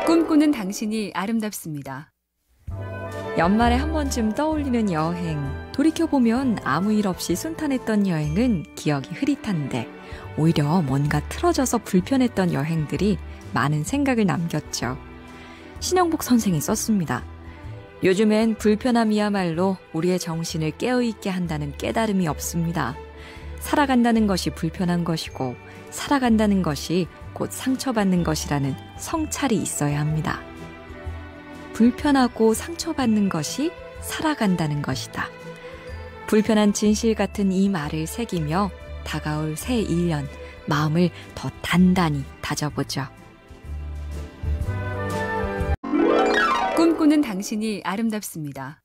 꿈꾸는 당신이 아름답습니다. 연말에 한 번쯤 떠올리는 여행. 돌이켜보면 아무 일 없이 순탄했던 여행은 기억이 흐릿한데 오히려 뭔가 틀어져서 불편했던 여행들이 많은 생각을 남겼죠. 신영복 선생이 썼습니다. 요즘엔 불편함이야말로 우리의 정신을 깨어있게 한다는 깨달음이 없습니다. 살아간다는 것이 불편한 것이고 살아간다는 것이 곧 상처받는 것이라는 성찰이 있어야 합니다. 불편하고 상처받는 것이 살아간다는 것이다. 불편한 진실 같은 이 말을 새기며 다가올 새 1년 마음을 더 단단히 다져보죠. 꿈꾸는 당신이 아름답습니다.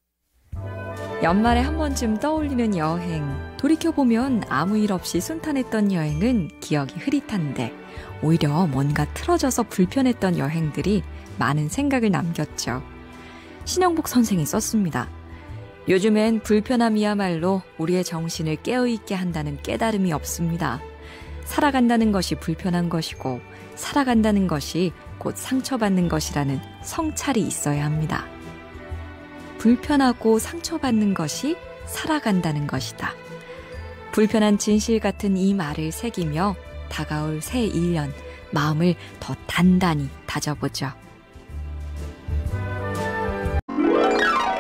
연말에 한 번쯤 떠올리는 여행. 돌이켜보면 아무 일 없이 순탄했던 여행은 기억이 흐릿한데 오히려 뭔가 틀어져서 불편했던 여행들이 많은 생각을 남겼죠. 신영복 선생이 썼습니다. 요즘엔 불편함이야말로 우리의 정신을 깨어있게 한다는 깨달음이 없습니다. 살아간다는 것이 불편한 것이고 살아간다는 것이 곧 상처받는 것이라는 성찰이 있어야 합니다. 불편하고 상처받는 것이 살아간다는 것이다. 불편한 진실 같은 이 말을 새기며 다가올 새 1년 마음을 더 단단히 다져보죠.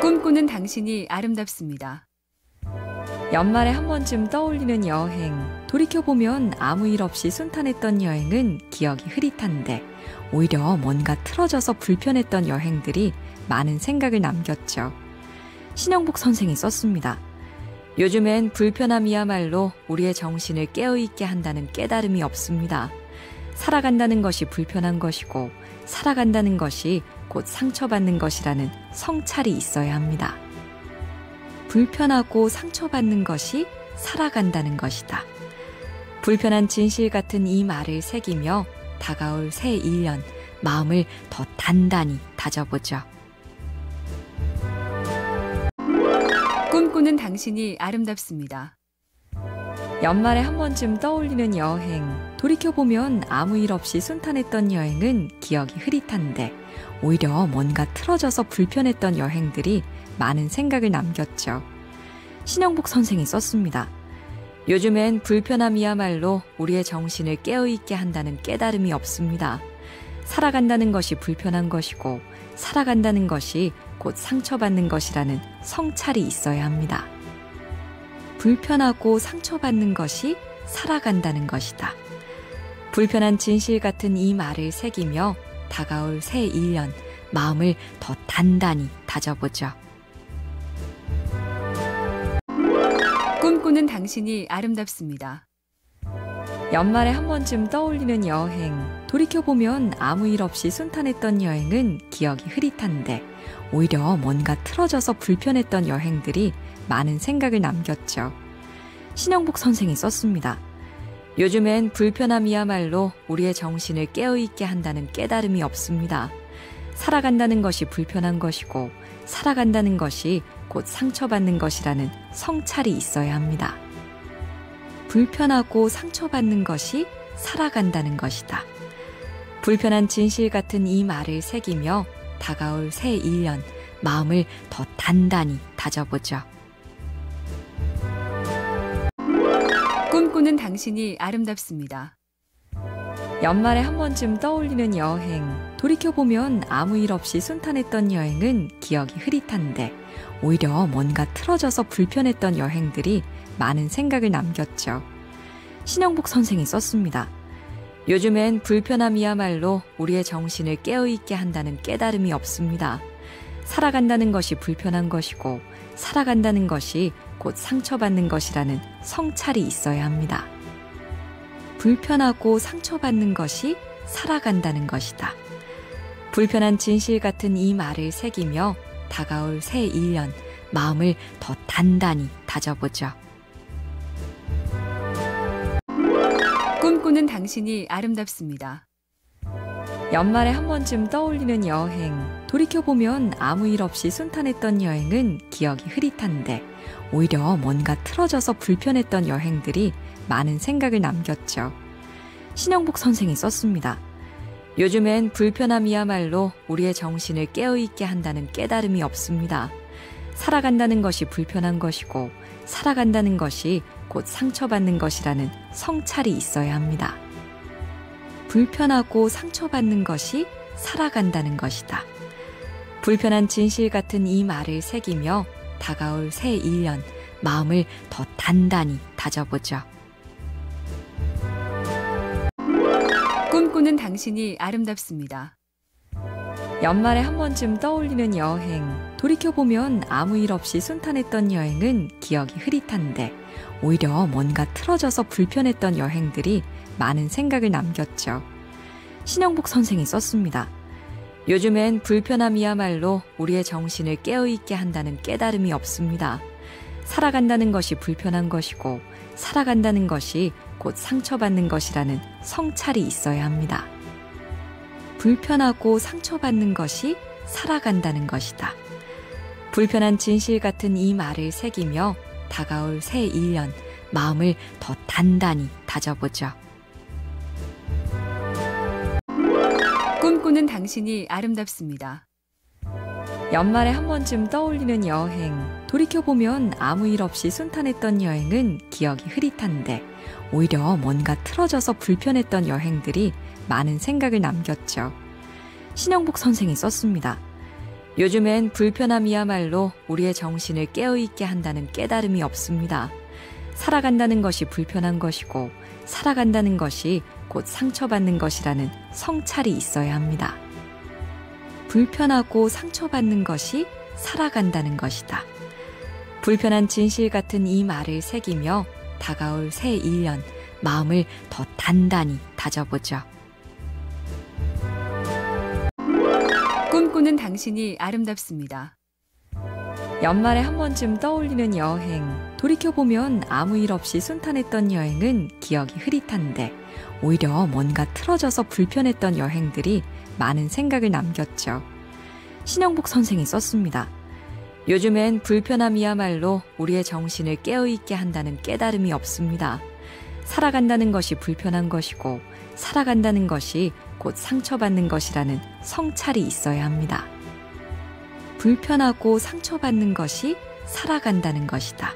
꿈꾸는 당신이 아름답습니다. 연말에 한 번쯤 떠올리는 여행. 돌이켜보면 아무 일 없이 순탄했던 여행은 기억이 흐릿한데 오히려 뭔가 틀어져서 불편했던 여행들이 많은 생각을 남겼죠. 신영복 선생이 썼습니다. 요즘엔 불편함이야말로 우리의 정신을 깨어있게 한다는 깨달음이 없습니다. 살아간다는 것이 불편한 것이고 살아간다는 것이 곧 상처받는 것이라는 성찰이 있어야 합니다. 불편하고 상처받는 것이 살아간다는 것이다. 불편한 진실 같은 이 말을 새기며 다가올 새 1년 마음을 더 단단히 다져보죠. 꿈꾸는 당신이 아름답습니다. 연말에 한 번쯤 떠올리는 여행. 돌이켜보면 아무 일 없이 순탄했던 여행은 기억이 흐릿한데 오히려 뭔가 틀어져서 불편했던 여행들이 많은 생각을 남겼죠. 신영복 선생이 썼습니다. 요즘엔 불편함이야말로 우리의 정신을 깨어있게 한다는 깨달음이 없습니다. 살아간다는 것이 불편한 것이고 살아간다는 것이 곧 상처받는 것이라는 성찰이 있어야 합니다. 불편하고 상처받는 것이 살아간다는 것이다. 불편한 진실 같은 이 말을 새기며 다가올 새 1년 마음을 더 단단히 다져보죠. 꿈꾸는 당신이 아름답습니다. 연말에 한 번쯤 떠올리는 여행. 돌이켜보면 아무 일 없이 순탄했던 여행은 기억이 흐릿한데 오히려 뭔가 틀어져서 불편했던 여행들이 많은 생각을 남겼죠. 신영복 선생이 썼습니다. 요즘엔 불편함이야말로 우리의 정신을 깨어있게 한다는 깨달음이 없습니다. 살아간다는 것이 불편한 것이고 살아간다는 것이 곧 상처받는 것이라는 성찰이 있어야 합니다. 불편하고 상처받는 것이 살아간다는 것이다. 불편한 진실 같은 이 말을 새기며 다가올 새 1년 마음을 더 단단히 다져보죠. 꿈꾸는 당신이 아름답습니다. 연말에 한 번쯤 떠올리는 여행. 돌이켜보면 아무 일 없이 순탄했던 여행은 기억이 흐릿한데 오히려 뭔가 틀어져서 불편했던 여행들이 많은 생각을 남겼죠. 신영복 선생이 썼습니다. 요즘엔 불편함이야말로 우리의 정신을 깨어있게 한다는 깨달음이 없습니다. 살아간다는 것이 불편한 것이고 살아간다는 것이 곧 상처받는 것이라는 성찰이 있어야 합니다. 불편하고 상처받는 것이 살아간다는 것이다. 불편한 진실 같은 이 말을 새기며 다가올 새 1년 마음을 더 단단히 다져보죠. 꿈꾸는 당신이 아름답습니다. 연말에 한 번쯤 떠올리는 여행. 돌이켜보면 아무 일 없이 순탄했던 여행은 기억이 흐릿한데 오히려 뭔가 틀어져서 불편했던 여행들이 많은 생각을 남겼죠. 신영복 선생이 썼습니다. 요즘엔 불편함이야말로 우리의 정신을 깨어있게 한다는 깨달음이 없습니다. 살아간다는 것이 불편한 것이고 살아간다는 것이 곧 상처받는 것이라는 성찰이 있어야 합니다. 불편하고 상처받는 것이 살아간다는 것이다. 불편한 진실 같은 이 말을 새기며 다가올 새 1년 마음을 더 단단히 다져보죠. 꿈꾸는 당신이 아름답습니다. 연말에 한 번쯤 떠올리는 여행, 돌이켜보면 아무 일 없이 순탄했던 여행은 기억이 흐릿한데 오히려 뭔가 틀어져서 불편했던 여행들이 많은 생각을 남겼죠. 신영복 선생이 썼습니다. 요즘엔 불편함이야말로 우리의 정신을 깨어있게 한다는 깨달음이 없습니다. 살아간다는 것이 불편한 것이고 살아간다는 것이 곧 상처받는 것이라는 성찰이 있어야 합니다. 불편하고 상처받는 것이 살아간다는 것이다. 불편한 진실 같은 이 말을 새기며 다가올 새 1년 마음을 더 단단히 다져보죠. 꿈꾸는 당신이 아름답습니다. 연말에 한 번쯤 떠올리는 여행, 돌이켜보면 아무 일 없이 순탄했던 여행은 기억이 흐릿한데 오히려 뭔가 틀어져서 불편했던 여행들이 많은 생각을 남겼죠. 신영복 선생이 썼습니다. 요즘엔 불편함이야말로 우리의 정신을 깨어있게 한다는 깨달음이 없습니다. 살아간다는 것이 불편한 것이고 살아간다는 것이 곧 상처받는 것이라는 성찰이 있어야 합니다. 불편하고 상처받는 것이 살아간다는 것이다. 불편한 진실 같은 이 말을 새기며 다가올 새 1년 마음을 더 단단히 다져보죠. 꿈꾸는 당신이 아름답습니다. 연말에 한 번쯤 떠올리는 여행, 돌이켜보면 아무 일 없이 순탄했던 여행은 기억이 흐릿한데 오히려 뭔가 틀어져서 불편했던 여행들이 많은 생각을 남겼죠. 신영복 선생이 썼습니다. 요즘엔 불편함이야말로 우리의 정신을 깨어있게 한다는 깨달음이 없습니다. 살아간다는 것이 불편한 것이고 살아간다는 것이 곧 상처받는 것이라는 성찰이 있어야 합니다. 불편하고 상처받는 것이 살아간다는 것이다.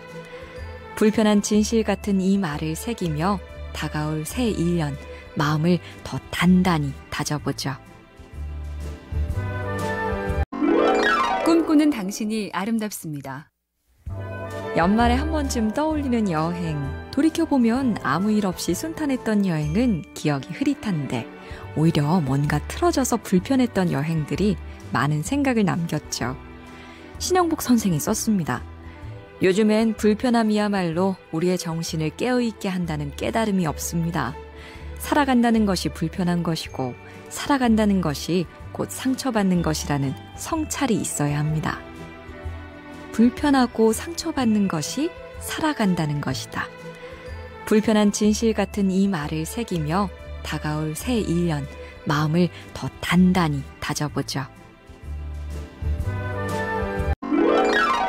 불편한 진실 같은 이 말을 새기며 다가올 새 1년 마음을 더 단단히 다져보죠. 꿈꾸는 당신이 아름답습니다. 연말에 한 번쯤 떠올리는 여행, 돌이켜보면 아무 일 없이 순탄했던 여행은 기억이 흐릿한데 오히려 뭔가 틀어져서 불편했던 여행들이 많은 생각을 남겼죠. 신영복 선생이 썼습니다. 요즘엔 불편함이야말로 우리의 정신을 깨어있게 한다는 깨달음이 없습니다. 살아간다는 것이 불편한 것이고 살아간다는 것이 곧 상처받는 것이라는 성찰이 있어야 합니다. 불편하고 상처받는 것이 살아간다는 것이다. 불편한 진실 같은 이 말을 새기며 다가올 새 1년 마음을 더 단단히 다져보죠.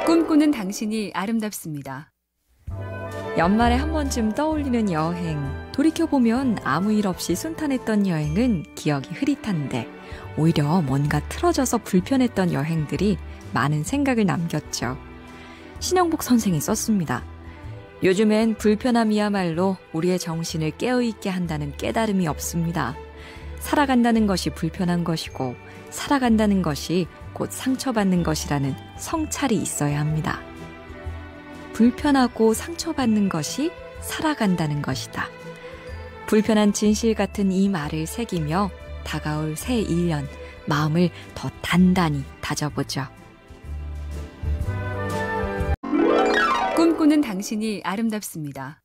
꿈꾸는 당신이 아름답습니다. 연말에 한 번쯤 떠올리는 여행, 돌이켜보면 아무 일 없이 순탄했던 여행은 기억이 흐릿한데 오히려 뭔가 틀어져서 불편했던 여행들이 많은 생각을 남겼죠. 신영복 선생이 썼습니다. 요즘엔 불편함이야말로 우리의 정신을 깨어있게 한다는 깨달음이 없습니다. 살아간다는 것이 불편한 것이고 살아간다는 것이 곧 상처받는 것이라는 성찰이 있어야 합니다. 불편하고 상처받는 것이 살아간다는 것이다. 불편한 진실 같은 이 말을 새기며 다가올 새 1년 마음을 더 단단히 다져보죠. 꿈꾸는 당신이 아름답습니다.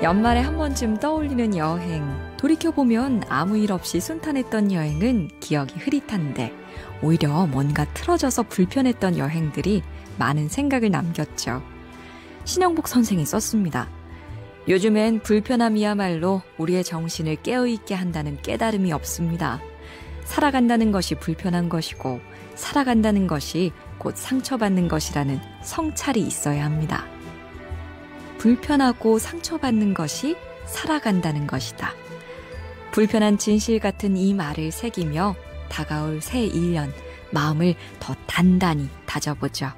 연말에 한 번쯤 떠올리는 여행, 돌이켜보면 아무 일 없이 순탄했던 여행은 기억이 흐릿한데 오히려 뭔가 틀어져서 불편했던 여행들이 많은 생각을 남겼죠. 신영복 선생이 썼습니다. 요즘엔 불편함이야말로 우리의 정신을 깨어있게 한다는 깨달음이 없습니다. 살아간다는 것이 불편한 것이고 살아간다는 것이 곧 상처받는 것이라는 성찰이 있어야 합니다. 불편하고 상처받는 것이 살아간다는 것이다. 불편한 진실 같은 이 말을 새기며 다가올 새 1년 마음을 더 단단히 다져보죠.